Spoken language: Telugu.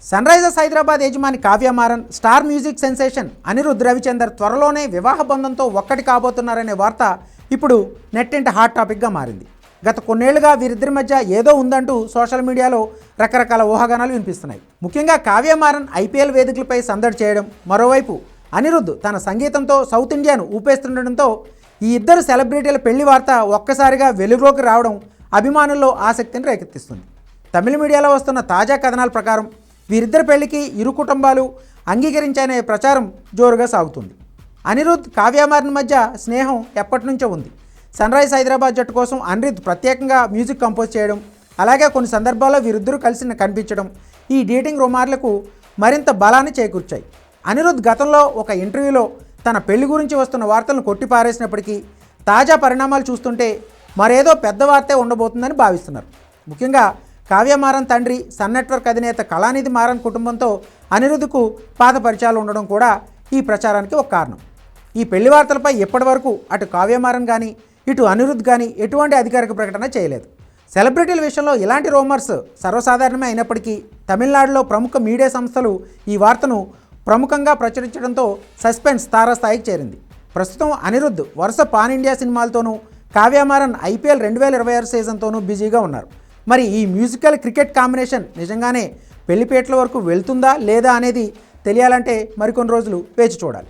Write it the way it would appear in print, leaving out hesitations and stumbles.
సన్ రైజర్స్ హైదరాబాద్ యజమాని Kavya Maran, star music sensation Anirudh Ravichander త్వరలోనే వివాహ బంధంతో ఒక్కటి కాబోతున్నారనే వార్త ఇప్పుడు నెట్టింట హాట్ టాపిక్గా మారింది. గత కొన్నేళ్లుగా వీరిద్దరి మధ్య ఏదో ఉందంటూ సోషల్ మీడియాలో రకరకాల ఊహాగానాలు వినిపిస్తున్నాయి. ముఖ్యంగా కావ్య మారన్ ఐపీఎల్ వేదికలపై సందడి చేయడం, మరోవైపు అనిరుద్ తన సంగీతంతో సౌత్ ఇండియాను ఊపేస్తుండడంతో ఈ ఇద్దరు సెలబ్రిటీల పెళ్లి వార్త ఒక్కసారిగా వెలుగులోకి రావడం అభిమానుల్లో ఆసక్తిని రేకెత్తిస్తుంది. తమిళ మీడియాలో వస్తున్న తాజా కథనాల ప్రకారం వీరిద్దరి పెళ్లికి ఇరు కుటుంబాలు అంగీకరించనే ప్రచారం జోరుగా సాగుతుంది. అనిరుద్ కావ్య మారన్ మధ్య స్నేహం ఎప్పటి నుంచో ఉంది. సన్ రైజ్ హైదరాబాద్ జట్టు కోసం అనిరుద్ ప్రత్యేకంగా మ్యూజిక్ కంపోజ్ చేయడం, అలాగే కొన్ని సందర్భాల్లో వీరిద్దరూ కలిసి కనిపించడం ఈ డేటింగ్ రొమార్లకు మరింత బలాన్ని చేకూర్చాయి. అనిరుద్ గతంలో ఒక ఇంటర్వ్యూలో తన పెళ్లి గురించి వస్తున్న వార్తలను కొట్టిపారేసినప్పటికీ తాజా పరిణామాలు చూస్తుంటే మరేదో పెద్ద వార్తే ఉండబోతుందని భావిస్తున్నారు. ముఖ్యంగా కావ్య మారన్ తండ్రి సన్ నెట్వర్క్ అధినేత కళానిధి మారన్ కుటుంబంతో అనిరుద్కు పాత పరిచయాలు ఉండడం కూడా ఈ ప్రచారానికి ఒక కారణం. ఈ పెళ్లి వార్తలపై ఇప్పటివరకు అటు కావ్య మారన్ కానీ ఇటు అనిరుద్ కానీ ఎటువంటి అధికారిక ప్రకటన చేయలేదు. సెలబ్రిటీల విషయంలో ఇలాంటి రూమర్స్ సర్వసాధారణమే అయినప్పటికీ తమిళనాడులో ప్రముఖ మీడియా సంస్థలు ఈ వార్తను ప్రముఖంగా ప్రచురించడంతో సస్పెన్స్ తారాస్థాయికి చేరింది. ప్రస్తుతం అనిరుద్ వరుస పాన్ ఇండియా సినిమాలతోనూ, కావ్య మారన్ ఐపీఎల్ 2026 సీజన్తోనూ బిజీగా ఉన్నారు. మరి ఈ మ్యూజికల్ క్రికెట్ కాంబినేషన్ నిజంగానే పెళ్లిపేటల వరకు వెళ్తుందా లేదా అనేది తెలియాలంటే మరికొన్ని రోజులు వేచి చూడాలి.